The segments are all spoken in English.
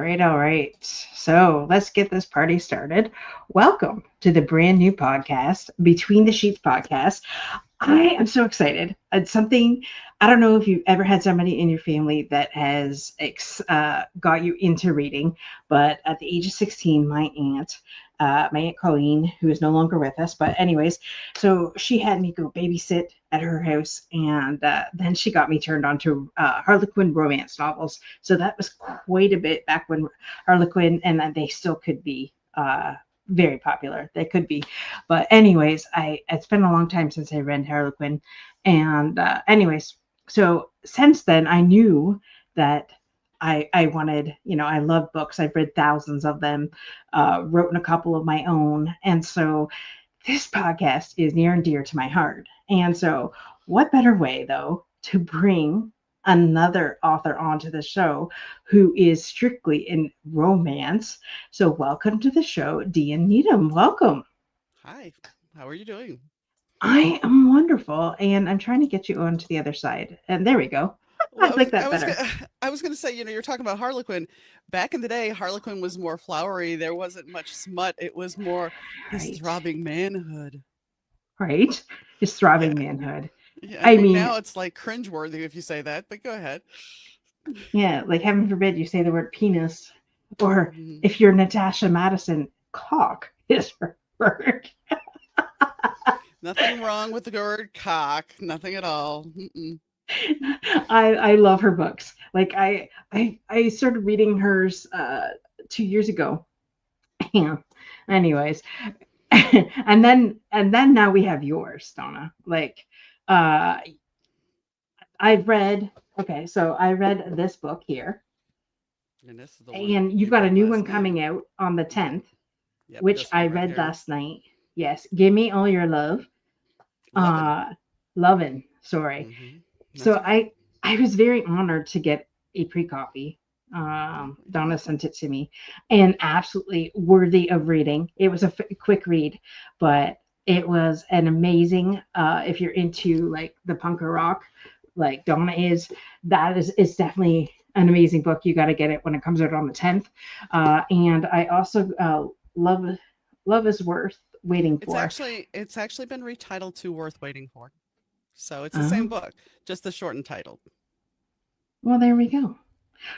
right, all right. So let's get this party started. Welcome to the brand new podcast, Between the Sheets podcast. I am so excited. It's something, I don't know if you've ever had somebody in your family that has got you into reading, but at the age of 16, my Aunt Colleen, who is no longer with us, but anyways, so she had me go babysit at her house, and then she got me turned on to Harlequin romance novels. So that was quite a bit back when Harlequin, and they still could be very popular. They could be, but anyways, it's been a long time since I read Harlequin, and anyways, so since then I knew that I wanted, I love books. I've read thousands of them, written a couple of my own, and so this podcast is near and dear to my heart. And so, what better way though to bring another author onto the show who is strictly in romance? So, welcome to the show, Dauna Needom. Welcome. Hi, how are you doing? I am wonderful, and I'm trying to get you onto the other side. And there we go. I Well, like that better. I was gonna say, you're talking about Harlequin. Back in the day, Harlequin was more flowery. There wasn't much smut. It was more his Right, throbbing manhood. right. His Yeah, throbbing manhood. yeah. I I think mean, now it's like cringeworthy if you say that, but go ahead. yeah, like heaven forbid you say the word penis, or Mhm. if you're Natasha Madison, cock is her word. Nothing wrong with the word cock. Nothing at all. Mm-mm. I love her books. Like I started reading hers 2 years ago. Yeah. Anyways, and then now we have yours, Donna. Like uh I've read okay, so I read this book here, And this is the one and you've you got a read new last one night. coming out on the Yep. 10th, Yep. which This I one right read here. last night. Yes, Give Me All Your Love. Lovin'. Uh Lovin', sorry. Mm-hmm. That's So okay. I was very honored to get a pre-copy. Yeah, you're Donna welcome. sent it to me, and absolutely worthy of reading. It was a quick read, but it was an amazing. If you're into like the punk or rock, like Donna is, that is definitely an amazing book. You got to get it when it comes out on the 10th. And I also love Love is Worth Waiting For. It's actually been retitled to Worth Waiting For. So it's the same Oh, book, just the shortened title. well, there we go.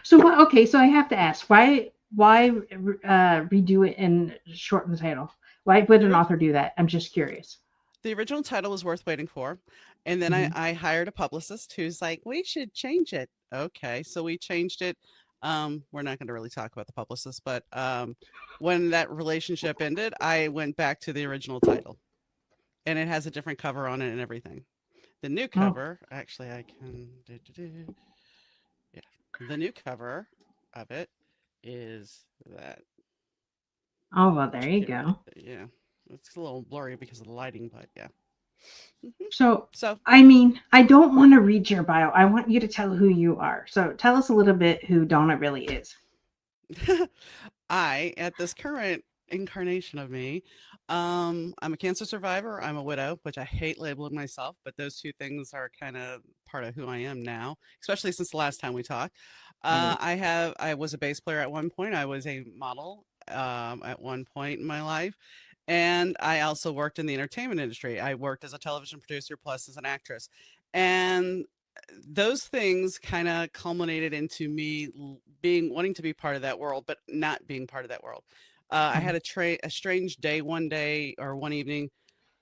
So what? Okay, so I have to ask, why redo it and shorten the title? Why would The, an orig- author do that? I'm just curious. the original title was Worth Waiting For. And then Hmm. I hired a publicist who's like, we should change it. Okay. So we changed it. We're not going to really talk about the publicist, but when that relationship ended, I went back to the original title and it has a different cover on it and everything. The new Oh, cover, actually, I can. Yeah. The new cover of it is that. oh well, there Let you you get rid of go. it. Yeah. It's a little blurry because of the lighting, but yeah. So, So I mean, I don't want to read your bio. I want you to tell who you are. So, tell us a little bit who Donna really is. at this current incarnation of me, I'm a cancer survivor. I'm a widow, which I hate labeling myself, but those two things are kind of part of who I am now, especially since the last time we talked. Right. I was a bass player at one point. I was a model at one point in my life. And I also worked in the entertainment industry. I worked as a television producer plus as an actress. And those things kind of culminated into me being wanting to be part of that world, but not being part of that world. I Mhm. had a strange day one day or one evening.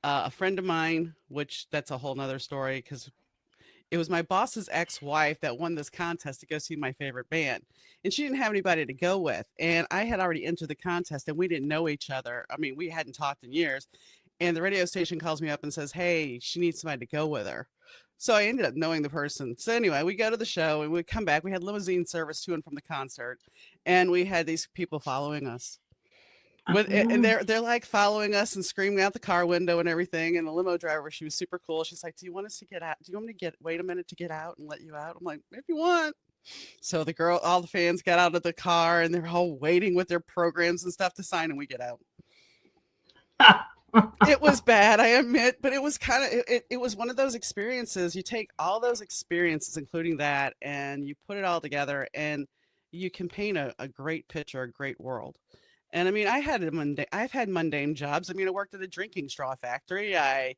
A friend of mine, which that's a whole nother story because it was my boss's ex-wife that won this contest to go see my favorite band, and she didn't have anybody to go with. And I had already entered the contest, and we didn't know each other. I mean, we hadn't talked in years. And the radio station calls me up and says, "Hey, she needs somebody to go with her." So I ended up knowing the person. So anyway, we go to the show and we come back. We had limousine service to and from the concert, and we had these people following us. And Oh, they're like following us and screaming out the car window and everything. And the limo driver, she was super cool. She's like, "Do you want us to get out? Do you want me to wait a minute to get out and let you out?" I'm like, "If you want." So all the fans got out of the car and they're all waiting with their programs and stuff to sign, and we get out. It was bad, I admit, but it was kind of it was one of those experiences. You take all those experiences, including that, and you put it all together, and you can paint a great picture, a great world. And I mean, I've had mundane jobs. I mean, I worked at a drinking straw factory. I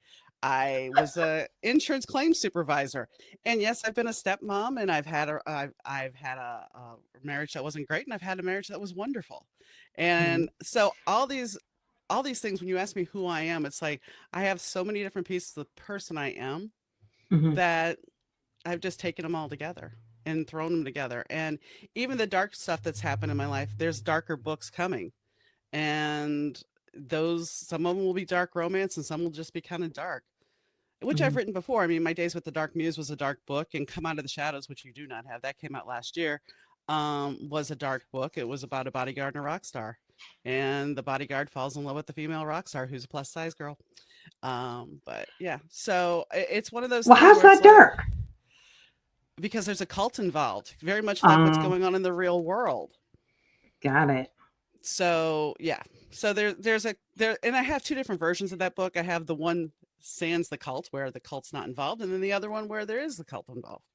was a insurance claims supervisor. And yes, I've been a stepmom, and I've had a marriage that wasn't great, and I've had a marriage that was wonderful. Mhm. And so all these things, when you ask me who I am, it's like I have so many different pieces of the person I am Mhm. that I've just taken them all together and thrown them together. And even the dark stuff that's happened in my life, there's darker books coming. And those, some of them will be dark romance and some will just be kind of dark, which I've Mhm. written before. I mean, My Days with the Dark Muse was a dark book, and Come Out of the Shadows, which you do not have, that came out last year, was a dark book. It was about a bodyguard and a rock star. And the bodyguard falls in love with the female rock star who's a plus size girl. But yeah, so it's one of those Well, things how's where it's that like, dark? because there's a cult involved, very much like what's Um, going on in the real world. got it. So yeah, so there, and I have two different versions of that book. I have the one sans the cult, where the cult's not involved, and then the other one where there is the cult involved.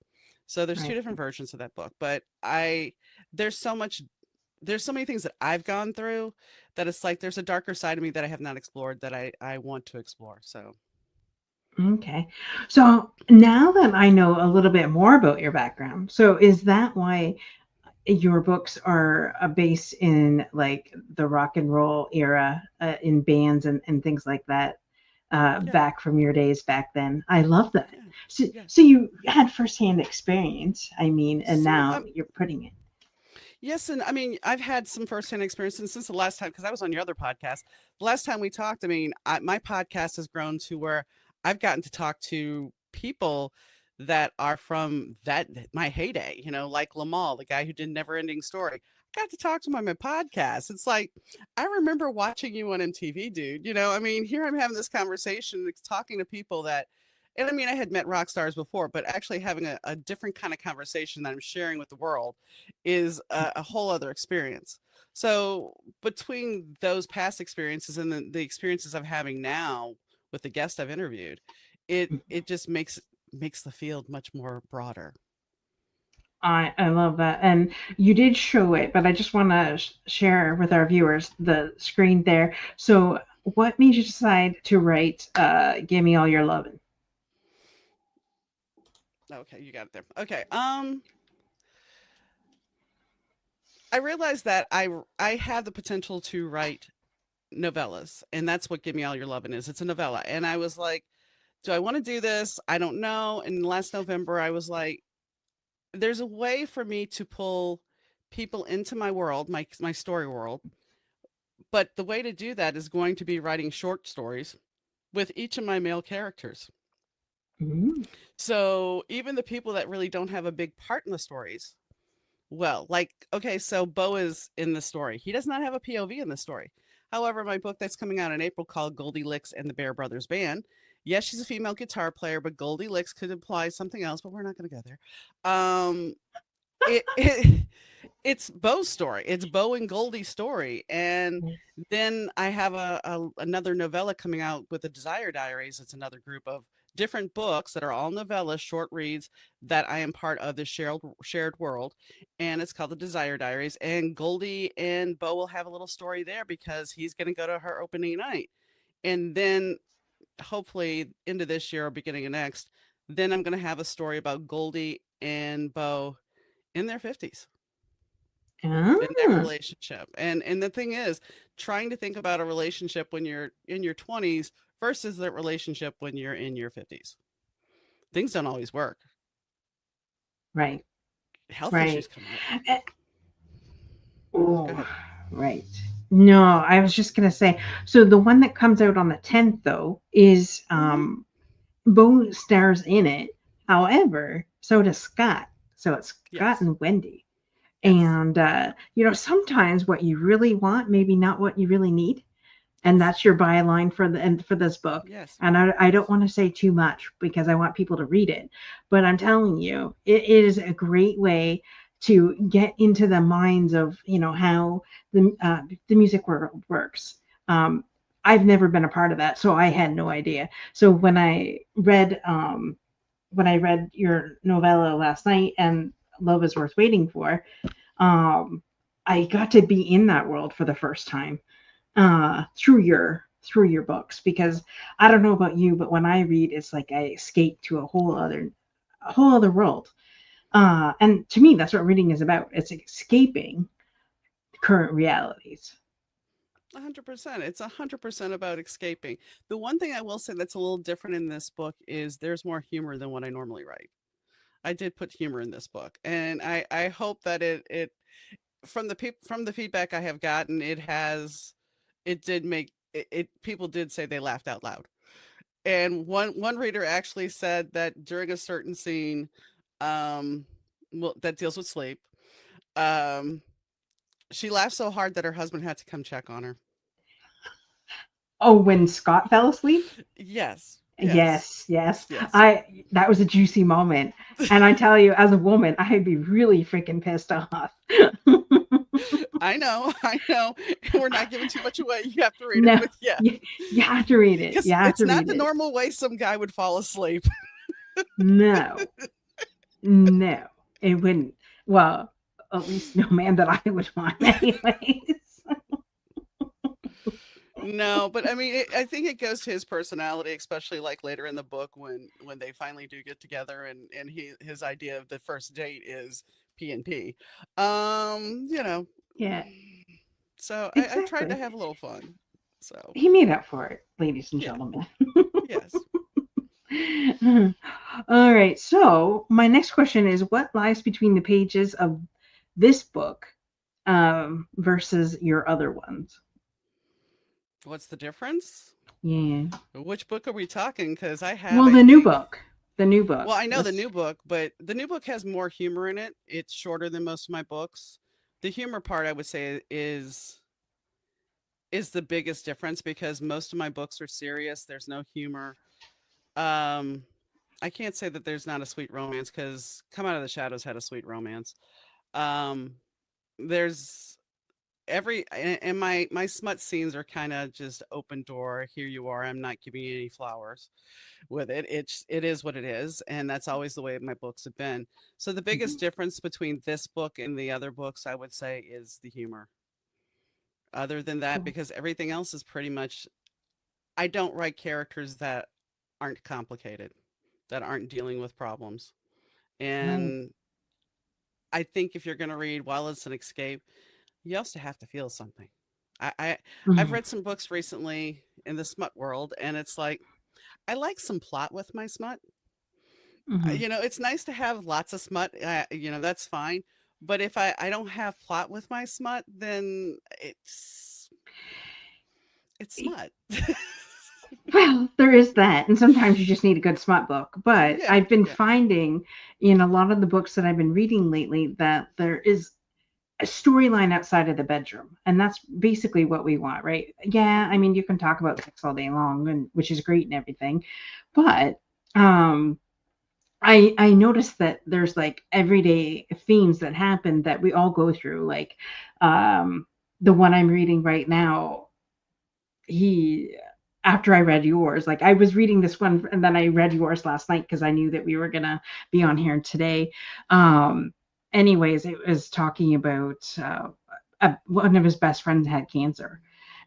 So there's two Right. different versions of that book. But I there's so much there's so many things that I've gone through that it's like there's a darker side of me that I have not explored that I want to explore. So Okay. So now that I know a little bit more about your background, so is that why your books are based in like the rock and roll era, in bands and things like that, yeah, back from your days back then? I love that. yeah, So, yeah. so you had firsthand experience, I mean, and Some now you're putting it. Yes, and I mean, I've had some firsthand experience, and since the last time, because I was on your other podcast, the last time we talked, I mean, my podcast has grown to where I've gotten to talk to people that are from that my heyday, like Lamal, the guy who did Never Ending Story. I got to talk to him on my podcast. It's like I remember watching you on MTV, dude. I mean, here I'm having this conversation, talking to people that, and I mean, I had met rock stars before, but actually having a different kind of conversation that I'm sharing with the world is a whole other experience. So between those past experiences and the experiences I'm having now with the guest I've interviewed, it just makes the field much more broader. I love that. And you did show it, but I just want to share with our viewers the screen there. So, what made you decide to write Give Me All Your Lovin'? Okay, you got it there. Okay. I realized that I have the potential to write novellas, and that's what Give Me All Your Lovin' is. It's a novella. And I was like, do I want to do this? I don't know. And last November I was like, there's a way for me to pull people into my world, my story world. But the way to do that is going to be writing short stories with each of my male characters. Mm, So even the people that really don't have a big part in the stories, well, like, okay, so Bo is in the story. He does not have a POV in the story. However, my book that's coming out in April called Goldie Licks and the Bear Brothers Band. Yes, she's a female guitar player, but Goldie Licks could imply something else, but we're not going to go there. Um, it it's Bo's story. It's Bo and Goldie's story. And then I have another novella coming out with the Desire Diaries. It's another group of different books that are all novellas, short reads that I am part of this shared world. And it's called the Desire Diaries. And Goldie and Bo will have a little story there because he's going to go to her opening night. And then hopefully into this year or beginning of next, then I'm going to have a story about Goldie and Bo in their 50s in that ah, relationship. And the thing is, trying to think about a relationship when you're in your 20s versus that relationship when you're in your 50s. Things don't always work. right, Health right. issues come up. Eh, Go oh, ahead. right. No, I was just gonna say. So the one that comes out on the 10th, though, is Hmm. Bo stars in it. However, so does Scott. So it's Scott Yes. and Wendy. Yes. And sometimes what you really want, maybe not what you really need. And Yes. that's your byline for the and for this book. Yes. And I don't Yes. want to say too much because I want people to read it. But I'm telling you, it is a great way to get into the minds of how the music world works. Um, I've never been a part of that, so I had no idea. So when I read your novella last night and Love is Worth Waiting For, um, I got to be in that world for the first time through your books, because I don't know about you, but when I read, it's like I escape to a whole other world. And to me, that's what reading is about. It's escaping current realities. 100%. It's 100% about escaping. The one thing I will say that's a little different in this book is there's more humor than what I normally write. I did put humor in this book, and I hope that it from the feedback I have gotten, it did make people did say they laughed out loud. And one reader actually said that during a certain scene, um, well, that deals with sleep, um, she laughed so hard that her husband had to come check on her. Oh, when Scott fell asleep? Yes, yes, Yes, yes. yes. I That was a juicy moment. And I tell you, as a woman, I'd be really freaking pissed off. I know, I know. We're not giving too much away. You have to read it, No, but yeah, you have to read it. You because have it's to not read the it. normal way some guy would fall asleep. No, no, it wouldn't. Well, at least no man that I would want, anyways. No, but I mean, I think it goes to his personality, especially like later in the book when they finally do get together, and his idea of the first date is P and P. You know, Yeah, so I tried to exactly. have a little fun. So He made up for it, ladies and yeah, gentlemen. yes. All right. So, my next question is, what lies between the pages of this book versus your other ones? What's the difference? Yeah. Which book are we talking? Because I have, Well, I the new think, book. The new well, book. I know the Let's. new book, but the new book has more humor in it. It's shorter than most of my books. The humor part, I would say, is the biggest difference because most of my books are serious. There's no humor. Um, I can't say that there's not a sweet romance because Come Out of the Shadows had a sweet romance. Um, there's and my smut scenes are kind of just open door. Here you are. I'm not giving you any flowers with it. It is what it is, and that's always the way my books have been. So the biggest Mhm. difference between this book and the other books, I would say, is the humor. Other than that, Cool. because everything else is pretty much I don't write characters that aren't complicated, that aren't dealing with problems. Right. And I think if you're going to read while it's an escape, you also have to feel something. I, I I've Mhm. read some books recently in the smut world, and it's like I like some plot with my smut. Mhm. You know, it's nice to have lots of smut. You know, that's fine. But if I don't have plot with my smut, then it's smut. Well, there is that. And sometimes you just need a good smut book. But Yeah, I've been yeah. finding in a lot of the books that I've been reading lately that there is a storyline outside of the bedroom. And that's basically what we want, right? Yeah, I mean, you can talk about sex all day long, and which is great and everything. But um I noticed that there's like everyday themes that happen that we all go through. Like um the one I'm reading right now, he after I read yours, like I was reading this one and then I read yours last night because I knew that we were gonna be on here today. Um, Anyways, it was talking about one of his best friends had cancer,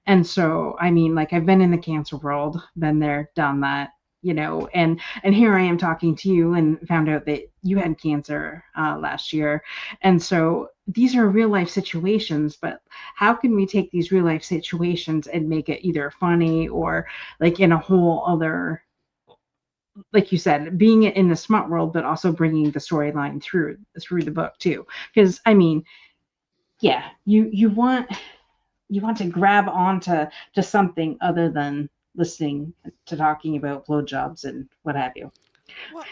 and so I mean, like I've been in the cancer world, been there, done that, and here I am talking to you and found out that you had cancer last year, and so these are real life situations, but how can we take these real life situations and make it either funny or like in a whole other, like you said, being in the smart world, but also bringing the storyline through the book too? Because I mean, yeah, you want to grab onto to something other than listening to talking about blowjobs and what have you. Well,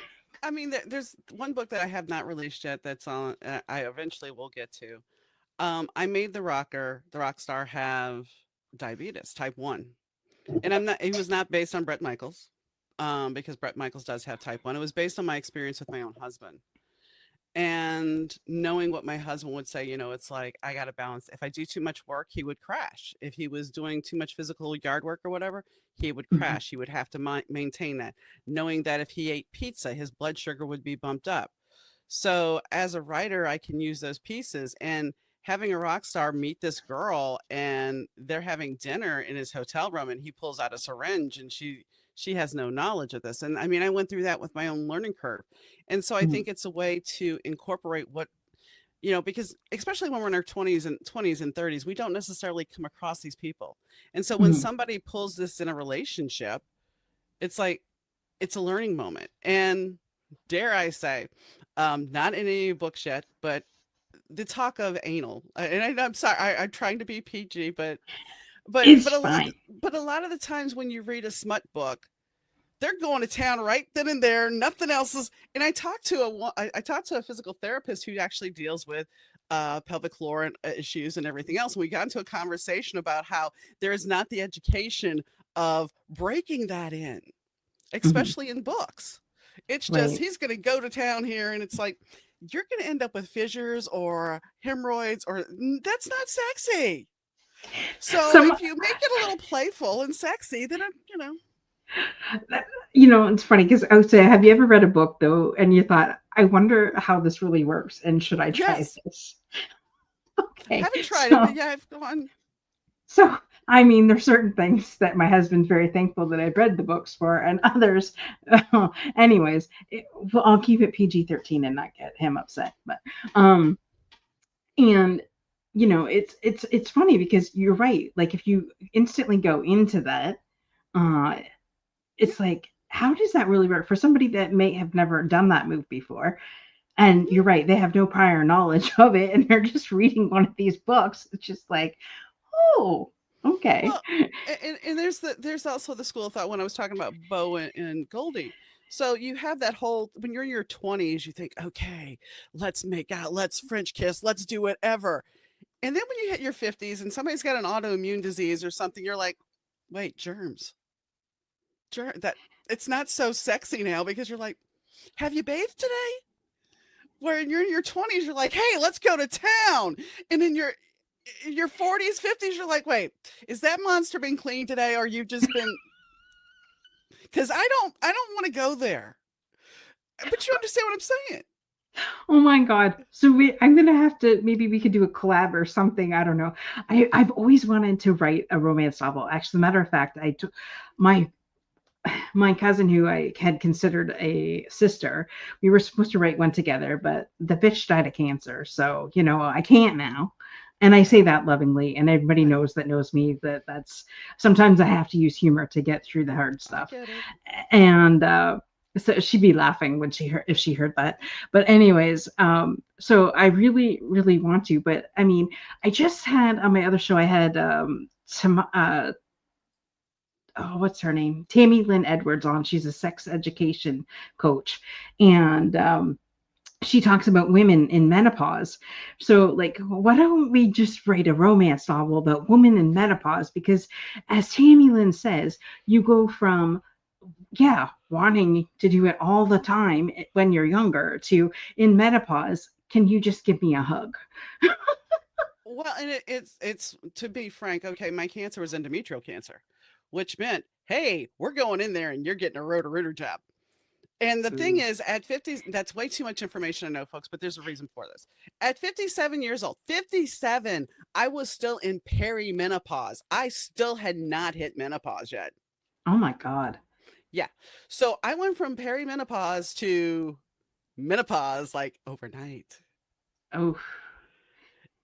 I mean, there's one book that I have not released yet that's on. I eventually will get to. I made the rock star, have diabetes type 1, and I'm not. He was not based on Brett Michaels, because Brett Michaels does have type 1. It was based on my experience with my own husband. And knowing what my husband would say, it's like I got to balance. If I do too much work, he would crash. If he was doing too much physical yard work or whatever, he would Mhm. crash. He would have to maintain that, knowing that if he ate pizza, his blood sugar would be bumped up. So as a writer, I can use those pieces. And having a rock star meet this girl and they're having dinner in his hotel room and he pulls out a syringe and she has no knowledge of this. And I mean, I went through that with my own learning curve. And so I Mm, think it's a way to incorporate what, you know, because especially when we're in our 20s and 30s, we don't necessarily come across these people. And so when mm, somebody pulls this in a relationship, it's like it's a learning moment. And dare I say, not in any books yet, but the talk of anal, I'm sorry, I'm trying to be PG, it's but fine. a lot of the times when you read a smut book, they're going to town right then and there. Nothing else is. And I talked to a physical therapist who actually deals with pelvic floor and issues and everything else. And we got into a conversation about how there is not the education of breaking that in, Mhm, especially in books. It's just right. he's going to go to town here, and it's like you're going to end up with fissures or hemorrhoids, or that's not sexy. So Some, if you make it a little playful and sexy, then you know, it's funny because I would say, have you ever read a book though, and you thought, I wonder how this really works, and should I try yes, this? Okay, haven't tried it, but yeah, I've gone. so I mean, there's certain things that my husband's very thankful that I've read the books for, and others, anyways, well, I'll keep it PG-13 and not get him upset. But um, and it's funny because you're right. Like if you instantly go into that, uh, it's like, how does that really work for somebody that may have never done that move before? And you're right, they have no prior knowledge of it, and they're just reading one of these books. It's just like, oh, okay. Well, and there's also the school of thought when I was talking about Bo and Goldie. So you have that whole when you're in your 20s, you think, okay, let's make out, let's French kiss, let's do whatever. And then when you hit your 50s and somebody's got an autoimmune disease or something, you're like, wait, germs. That it's not so sexy now because you're like, have you bathed today? Where you're in your 20s, you're like, hey, let's go to town. And in your 40s, 50s, you're like, wait, is that monster been cleaned today or you've just been because I don't want to go there. But you understand what I'm saying. Oh my God. So I'm gonna have to, maybe we could do a collab or something. I don't know. I've always wanted to write a romance novel. Actually, as a matter of fact, I took my my cousin who I had considered a sister. We were supposed to write one together, but the bitch died of cancer. So, I can't now. And I say that lovingly, and everybody Right. knows me, that that's sometimes I have to use humor to get through the hard I stuff. get it. And so she'd be laughing when if she heard that. But anyways, so I really, really want to. But I mean, I just had on my other show, I had some oh, what's her name? Tammy Lynn Edwards on. She's a sex education coach. And she talks about women in menopause. So, like, why don't we just write a romance novel about women in menopause? Because, as Tammy Lynn says, you go from, yeah, wanting to do it all the time when you're younger to in menopause, can you just give me a hug? Well, and it's to be frank, okay, my cancer was endometrial cancer, which meant, hey, we're going in there and you're getting a rotor-rooter job. And the thing Ooh. is, at 50, that's way too much information, I know, folks, but there's a reason for this. At 57 years old, 57, I was still in perimenopause. I still had not hit menopause yet. Oh my God. Yeah. So I went from perimenopause to menopause like overnight. Oh,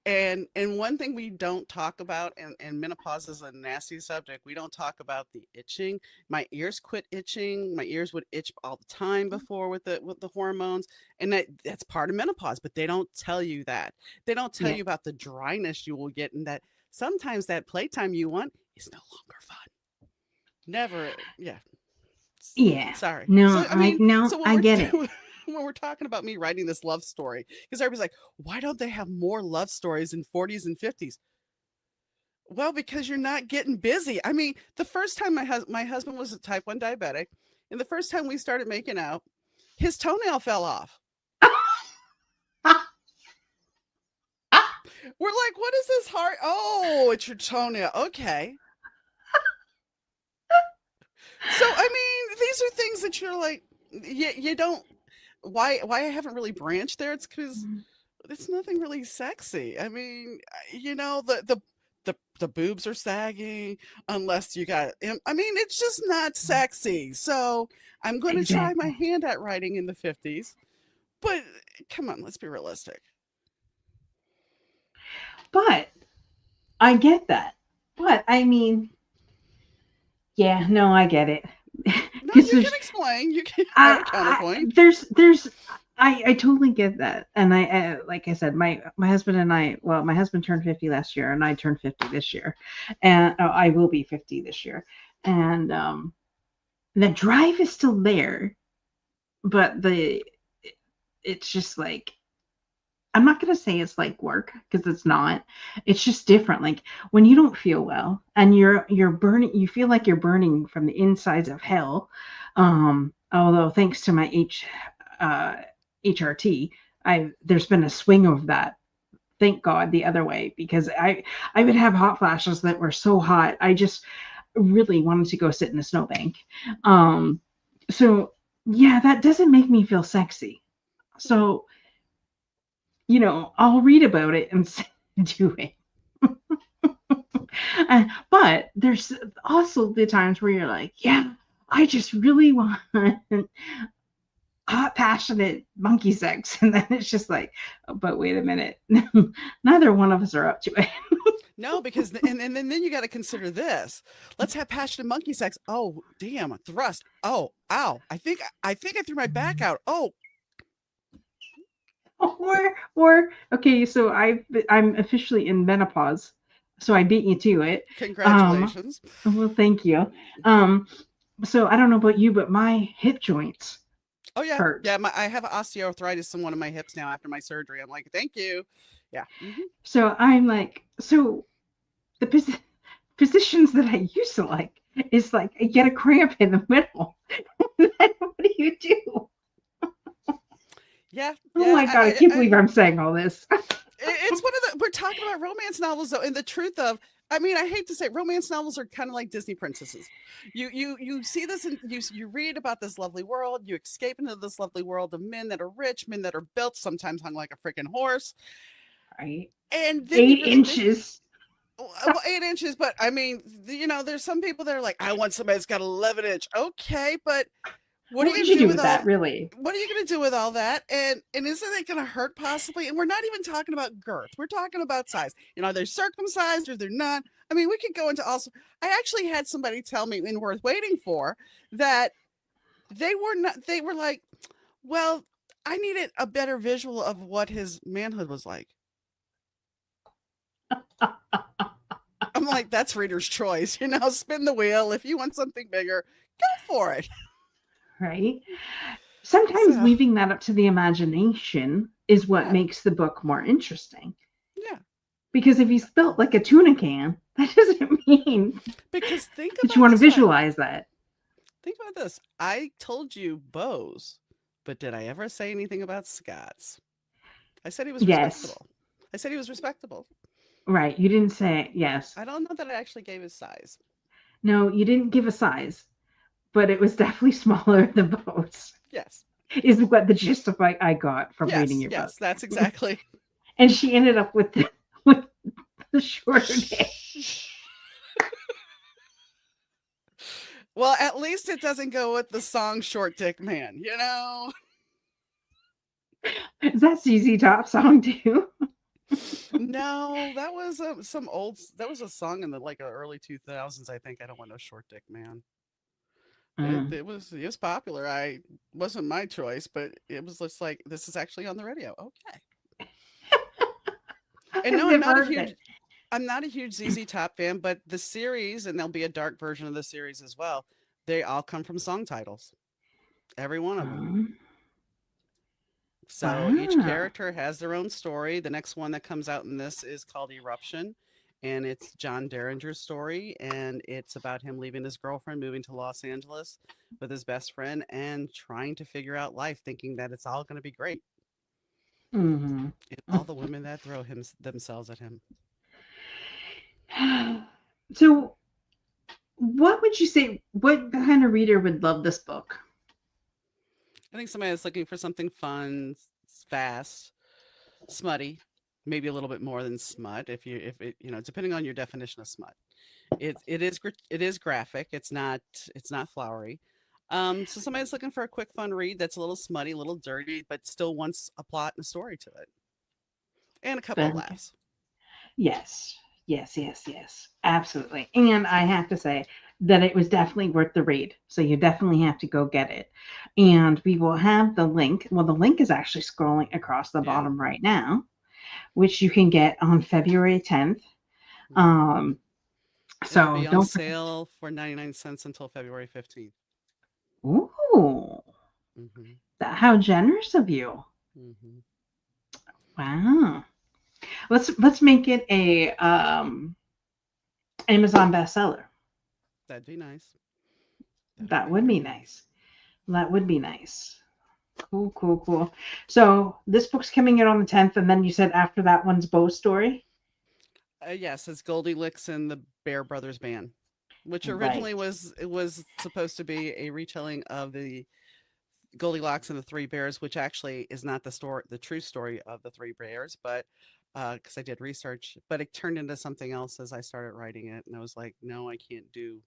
And one thing we don't talk about, and menopause is a nasty subject. We don't talk about the itching. My ears quit itching. My ears would itch all the time before with the hormones, and that's part of menopause. But they don't tell you that. They don't tell yeah. you about the dryness you will get, and that sometimes that playtime you want is no longer fun. Never, yeah. Yeah. Sorry. No, So I mean, no, so when I get it. when we're talking about me writing this love story, because everybody's like, why don't they have more love stories in 40s and 50s? Well, because you're not getting busy. I mean, the first time my husband was a type 1 diabetic, and the first time we started making out, his toenail fell off. We're like, what is this heart? Oh, it's your toenail. Okay. So I mean, these are things that you're like, you don't. why I haven't really branched there. It's because it's nothing really sexy. I mean, the boobs are sagging unless you got. I mean, it's just not sexy. So I'm going to try my Exactly. hand at writing in the 50s. But come on, let's be realistic. But I get that. But I mean, yeah, no, I get it. No, Because you can explain. You can have a I counterpoint. there's I totally get that, and like I said, my husband and I, well, my husband turned 50 last year, and I turned 50 this year, and I will be 50 this year, and the drive is still there, but it's just like, I'm not gonna say it's like work because it's not. It's just different. Like when you don't feel well and you're burning, you feel like you're burning from the insides of hell. Although thanks to my uh, HRT, I there's been a swing of that. Thank God the other way, because I would have hot flashes that were so hot I just really wanted to go sit in a snowbank. Um, so yeah, that doesn't make me feel sexy. So I'll read about it and do it. But there's also the times where you're like, yeah, I just really want hot, passionate monkey sex. And then it's just like, oh, but wait a minute. Neither one of us are up to it. No, because and then you got to consider this. Let's have passionate monkey sex. Oh, damn, a thrust. Oh, ow. I think I threw my back out. Oh, Okay, so I'm officially in menopause. So I beat you to it. Um, congratulations. well, thank you. Um, so I don't know about you, but my hip joints Oh yeah. hurt. Yeah, I have osteoarthritis in one of my hips now after my surgery. I'm like, "Thank you." Yeah. So I'm like, so the positions that I used to like is like I get a cramp in the middle. Then what do you do? Yeah, Oh yeah. my god, I can't believe I I'm saying all this. it's one of the we're talking about romance novels though, and the truth of I mean, I hate to say it, romance novels are kind of like Disney princesses. You see this and you read about this lovely world, you escape into this lovely world of men that are rich, men that are built, sometimes hung like a freaking horse. Right? And then you Eight really then inches. well, 8 inches, but I mean, there's some people that are like, I want somebody that's got 11 inch. Okay, but what are What you could gonna you do do with with that, all really? what are you gonna do with all that? And isn't it gonna hurt possibly? And we're not even talking about girth. We're talking about size. They're circumcised or they're not. I mean, we could go into also I actually had somebody tell me in Worth Waiting For that they were like, well, I needed a better visual of what his manhood was like. I'm like, that's reader's choice, spin the wheel. If you want something bigger, go for it. Right? Sometimes So leaving that up to the imagination is what yeah, makes the book more interesting. yeah. Because if he's built like a tuna can, that doesn't mean Because think that you about want to this way. visualize that. Think about this. I told you bows, but did I ever say anything about Scots? I said he was Yes. respectable. I said he was respectable. Right. You didn't say yes. I don't know that I actually gave his size. No, you didn't give a size, but it was definitely smaller than boats, Yes. is what the gist of what I got from reading Yes. your book. Yes. That's exactly. And she ended up with with the shorter dick. Well, at least it doesn't go with the song Short Dick Man, Is that CZ Top song too? No, that was that was a song in the like early 2000s, I think. I don't want no short dick man. Mm. It was popular. I wasn't my choice, but it was just like this is actually on the radio. Okay. And I've no, never heard of it. I'm not a huge ZZ Top fan, but the series and there'll be a dark version of the series as well. They all come from song titles. Every one of them. Um, So each wow. character has their own story. The next one that comes out in this is called Eruption, and it's John Derringer's story, and it's about him leaving his girlfriend, moving to Los Angeles with his best friend, and trying to figure out life, thinking that it's all going to be great, Hmm. and all the women that throw themselves at him. So, what would you say? What kind of reader would love this book? I think somebody that's looking for something fun, fast, smutty, maybe a little bit more than smut. If it, depending on your definition of smut, it is graphic. It's not flowery. So somebody's looking for a quick, fun read that's a little smutty, a little dirty, but still wants a plot and a story to it, and a couple of Very laughs. Yes, yes, yes, yes, absolutely. And I have to say that it was definitely worth the read. So you definitely have to go get it. And we will have the link. Well, the link is actually scrolling across the Yeah. bottom right now, which you can get on February 10th. Hmm. Um, It'll so be on don't forget. sale for 99 cents until February 15th. Ooh, Hmm. how generous of you. Hmm. Wow. Let's make it a Amazon bestseller. That'd be nice. That would That be would very be nice. nice. That would be nice. Cool, cool, cool. So this book's coming out on the 10th, and then you said after that one's Bo's story? Yes, it's Goldilocks and the Bear Brothers Band, which originally Right. was supposed to be a retelling of the Goldilocks and the Three Bears, which actually is not the true story of the Three Bears, but because I did research, but it turned into something else as I started writing it, and I was like, no, I can't do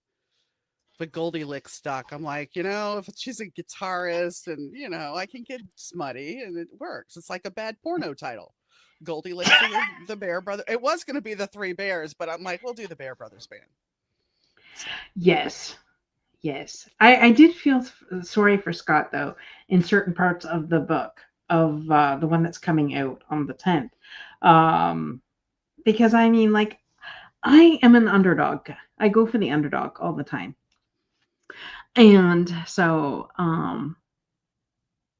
the Goldilocks stuck. I'm like, if she's a guitarist and I can get smutty and it works. It's like a bad porno title. Goldilocks and the Bear Brother. It was going to be the Three Bears, but I'm like, we'll do the Bear Brothers Band. So Yes. Yes. I did feel sorry for Scott, though, in certain parts of the book, of the one that's coming out on the 10th. Um, because I mean, like, I am an underdog. I go for the underdog all the time. And so,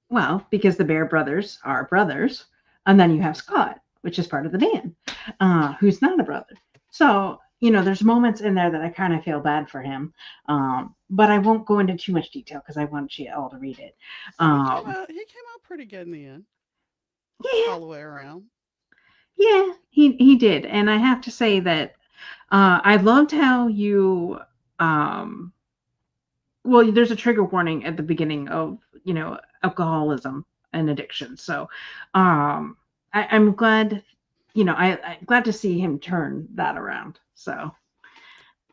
well, because the Bear brothers are brothers, and then you have Scott, which is part of the band, who's not a brother. So, there's moments in there that I kind of feel bad for him, but I won't go into too much detail because I want you all to read it. oh, Um, he came out pretty good in the end, yeah, all the way around. yeah, he did, and I have to say that I loved how you um, well, there's a trigger warning at the beginning of alcoholism and addiction. So I'm glad, I'm glad to see him turn that around. So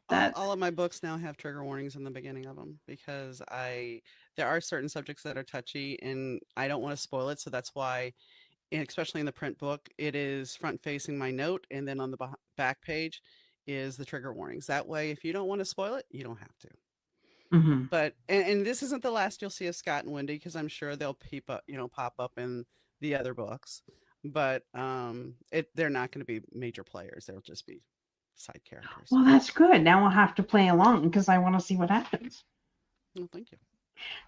that All of my books now have trigger warnings in the beginning of them because I there are certain subjects that are touchy and I don't want to spoil it. So that's why, and especially in the print book, it is front facing my note, and then on the back page is the trigger warnings. That way, if you don't want to spoil it, you don't have to. mhm. But and this isn't the last you'll see of Scott and Wendy because I'm sure they'll pop up in the other books. But they're not going to be major players. They'll just be side characters. Well, that's good. Now I'll have to play along because I want to see what happens. Oh, thank you.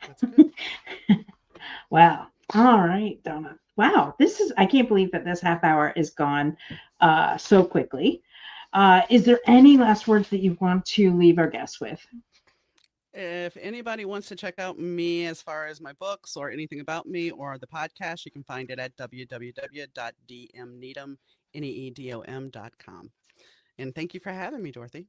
That's good. Wow. All right, Donna. Wow, I can't believe that this half hour is gone so quickly. Is there any last words that you want to leave our guests with? If anybody wants to check out me as far as my books or anything about me or the podcast, you can find it at www.dmneedom.com. And thank you for having me, Dorothy.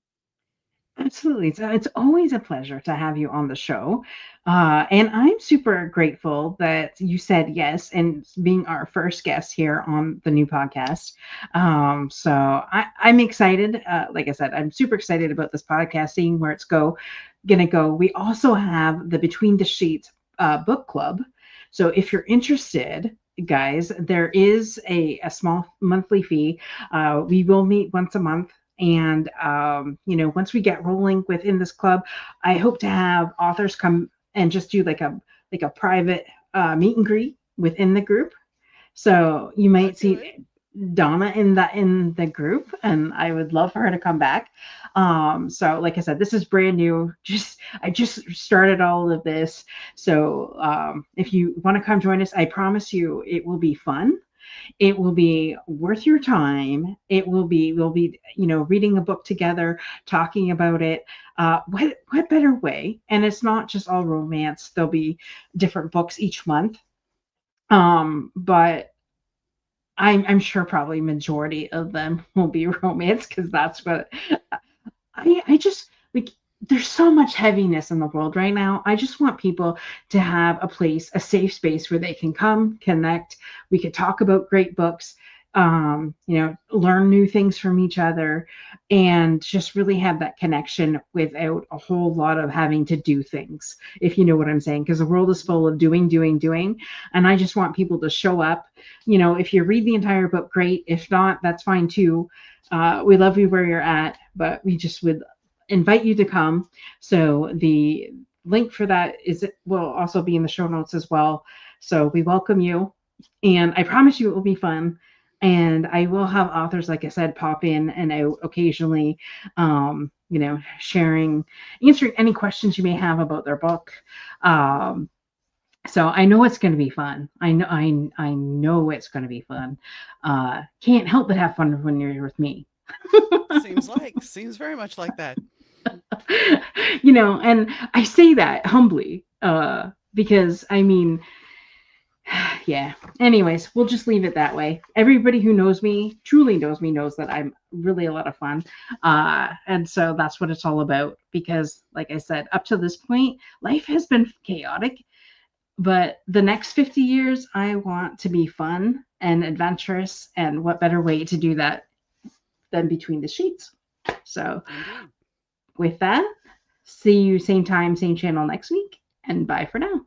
Absolutely. So it's always a pleasure to have you on the show. And I'm super grateful that you said yes and being our first guest here on the new podcast. So I'm excited. Like I said, I'm super excited about this podcast, seeing where it's gonna go. We also have the Between the Sheets book club. So if you're interested, guys, there is a small monthly fee. We will meet once a month, and once we get rolling within this club, I hope to have authors come and just do like a private meet and greet within the group. So you might I'd do it. see Donna in the group, and I would love for her to come back. So like I said, this is brand new. I just started all of this. So if you want to come join us, I promise you it will be fun. It will be worth your time. We'll be reading a book together, talking about it. What better way? And it's not just all romance. There'll be different books each month. But I'm sure probably majority of them will be romance because that's what I just like. there's so much heaviness in the world right now. I just want people to have a place, a safe space where they can come, connect. We could talk about great books, learn new things from each other, and just really have that connection without a whole lot of having to do things, if you know what I'm saying. Because the world is full of doing, doing, doing. And I just want people to show up. If you read the entire book, great. If not, that's fine too. We love you where you're at, but we just would invite you to come. So the link for that will also be in the show notes as well. So we welcome you, and I promise you it will be fun. And I will have authors, like I said, pop in and out occasionally, sharing, answering any questions you may have about their book. So I know it's going to be fun. I know it's going to be fun. Can't help but have fun when you're with me. Seems very much like that. And I say that humbly, because I mean, yeah. Anyways, we'll just leave it that way. Everybody who knows me, truly knows me, knows that I'm really a lot of fun. And so that's what it's all about. Because, like I said, up to this point, life has been chaotic. But the next 50 years, I want to be fun and adventurous. And what better way to do that than between the sheets? So, Indeed. with that, see you same time, same channel next week. And bye for now.